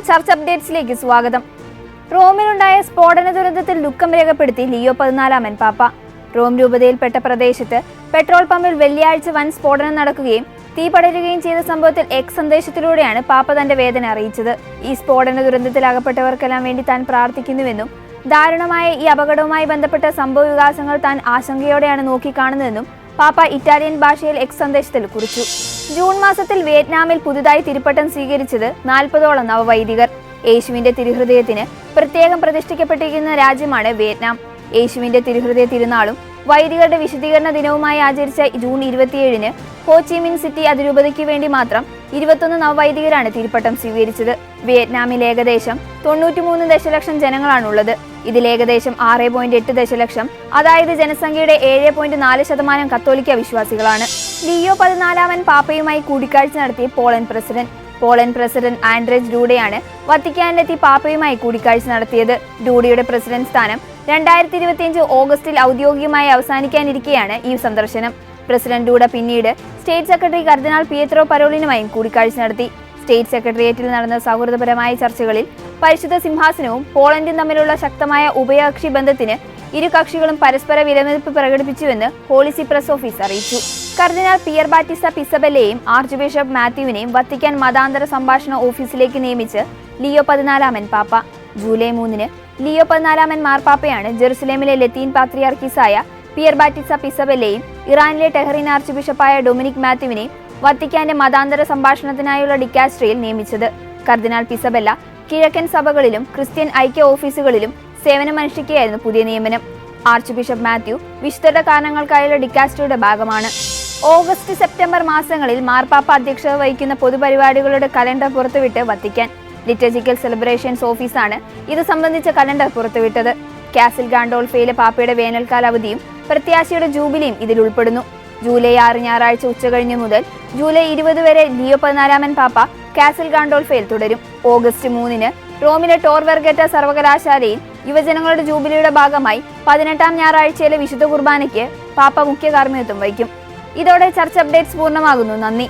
ചർച്ച അപ്ഡേറ്റ്സിലേക്ക് സ്വാഗതം. റോമിലുണ്ടായ സ്ഫോടന ദുരന്തത്തിൽ ദുഃഖം രേഖപ്പെടുത്തി ലിയോ 14 പാപ്പ. റോം രൂപതയിൽപ്പെട്ട പ്രദേശത്ത് പെട്രോൾ പമ്പിൽ വെള്ളിയാഴ്ച വൻ സ്ഫോടനം നടക്കുകയും തീ പടരുകയും ചെയ്ത സംഭവത്തിൽ എക്സ് സന്ദേശത്തിലൂടെയാണ് പാപ്പ തന്റെ വേദന അറിയിച്ചത്. ഈ സ്ഫോടന ദുരന്തത്തിൽ അകപ്പെട്ടവർക്കെല്ലാം വേണ്ടി താൻ പ്രാർത്ഥിക്കുന്നുവെന്നും ദാരുണമായ ഈ അപകടവുമായി ബന്ധപ്പെട്ട സംഭവ വികാസങ്ങൾ താൻ ആശങ്കയോടെയാണ് നോക്കിക്കാണുന്നതെന്നും പാപ്പ ഇറ്റാലിയൻ ഭാഷയിൽ എക്സ് സന്ദേശത്തിൽ കുറിച്ചു. ജൂൺ മാസത്തിൽ വിയറ്റ്നാമിൽ പുതുതായി തിരുപ്പട്ടം സ്വീകരിച്ചത് 40ഓളം നവവൈദികർ. യേശുവിന്റെ തിരുഹൃദയത്തിന് പ്രത്യേകം പ്രതിഷ്ഠിക്കപ്പെട്ടിരിക്കുന്ന രാജ്യമാണ് വിയറ്റ്നാം. യേശുവിന്റെ തിരുഹൃദയ തിരുനാളും വൈദികരുടെ വിശദീകരണ ദിനവുമായി ആചരിച്ച ജൂൺ 27-ന് ഹോച്ചിമിൻ സിറ്റി അതിരൂപതയ്ക്ക് വേണ്ടി മാത്രം 21 നവവൈദികരാണ് തിരുപ്പട്ടം സ്വീകരിച്ചത്. വിയറ്റ്നാമിൽ ഏകദേശം 93 ദശലക്ഷം ജനങ്ങളാണുള്ളത്. ഇതിൽ ഏകദേശം 6.8 ദശലക്ഷം, അതായത് ജനസംഖ്യയുടെ 7.4% കത്തോലിക്ക വിശ്വാസികളാണ്. ലിയോ 14 പാപ്പയുമായി കൂടിക്കാഴ്ച നടത്തിയ പോളണ്ട് പ്രസിഡന്റ് ആൻഡ്രേജ് ഡൂഡയാണ് വത്തിക്കാനിലെത്തി പാപ്പയുമായി കൂടിക്കാഴ്ച നടത്തിയത്. ഡൂഡയുടെ പ്രസിഡന്റ് സ്ഥാനം 2025 ഓഗസ്റ്റിൽ ഔദ്യോഗികമായി അവസാനിക്കാനിരിക്കെയാണ് ഈ സന്ദർശനം. പ്രസിഡന്റ് ഡൂഡ പിന്നീട് സ്റ്റേറ്റ് സെക്രട്ടറി കർദിനാൾ പിയത്രോ പരോളിനുമായും കൂടിക്കാഴ്ച നടത്തി. സ്റ്റേറ്റ് സെക്രട്ടേറിയറ്റിൽ നടന്ന സൗഹൃദപരമായ ചർച്ചകളിൽ പരിശുദ്ധ സിംഹാസനവും പോളണ്ടും തമ്മിലുള്ള ശക്തമായ ഉഭയകക്ഷി ബന്ധത്തിന് ഇരു കക്ഷികളും പരസ്പര വിലമതിപ്പ് പ്രകടിപ്പിച്ചുവെന്ന് ഹോളി സീ പ്രസ് ഓഫീസ് അറിയിച്ചു. കർദിനാൾ പിയർ ബാറ്റിസ്റ്റ പിസബെല്ലയെയും ആർച്ച് ബിഷപ്പ് മാത്യുവിനെയും വത്തിക്കാൻ മതാന്തര സംഭാഷണ ഓഫീസിലേക്ക് നിയമിച്ച് ലിയോ 14 പാപ്പ. ജൂലൈ 3-ന് ലിയോ 14 മാർപ്പാപ്പയാണ് ജെറുസലേമിലെ ലത്തീൻ പാത്രിയാർക്കീസായ പിയർ ബാറ്റിസ്റ്റ പിസബെല്ലയെയും ഇറാനിലെ ടെഹ്റിൻ ആർച്ച് ബിഷപ്പായ ഡൊമിനിക് മാത്യുവിനെയും വത്തിക്കാന്റെ മതാന്തര സംഭാഷണത്തിനായുള്ള ഡിക്കാസ്ട്രിയിൽ നിയമിച്ചത്. കർദിനാൾ പിസബെല്ല കിഴക്കൻ സഭകളിലും ക്രിസ്ത്യൻ ഐക്യ ഓഫീസുകളിലും സേവനമനുഷ്ഠിക്കുകയായിരുന്നു പുതിയ നിയമനം. ആർച്ച് ബിഷപ്പ് മാത്യു വിശുദ്ധ കാരണങ്ങൾക്കായുള്ള ഡിക്കാസ്ട്രിയുടെ ഭാഗമാണ്. ഓഗസ്റ്റ് സെപ്റ്റംബർ മാസങ്ങളിൽ മാർപ്പാപ്പ അധ്യക്ഷത വഹിക്കുന്ന പൊതുപരിപാടികളുടെ കലണ്ടർ പുറത്തുവിട്ട് വത്തിക്കാൻ. ലിറ്റർജിക്കൽ സെലിബ്രേഷൻസ് ഓഫീസാണ് ഇത് സംബന്ധിച്ച കലണ്ടർ പുറത്തുവിട്ടത്. കാസിൽ ഗാൻഡോൾഫയിലെ പാപ്പയുടെ വേനൽക്കാല അവധിയും പ്രത്യാശയുടെ ജൂബിലിയും ഇതിൽ ഉൾപ്പെടുന്നു. ജൂലൈ 6 ഞായറാഴ്ച ഉച്ചകഴിഞ്ഞു മുതൽ ജൂലൈ 20 വരെ ലിയോ 14 പാപ്പ കാസിൽ ഗാൻഡോൾഫയിൽ തുടരും. ഓഗസ്റ്റ് 3-ന് റോമിലെ ടോർ വെർഗറ്റ സർവകലാശാലയിൽ യുവജനങ്ങളുടെ ജൂബിലിയുടെ ഭാഗമായി 18-ാം ഞായറാഴ്ചയിലെ വിശുദ്ധ കുർബാനയ്ക്ക് പാപ്പ മുഖ്യ കാർമ്മികത്വം വഹിക്കും. ഇതോടെ ചർച്ച അപ്ഡേറ്റ്സ് പൂർണ്ണമാകുന്നു. നന്ദി.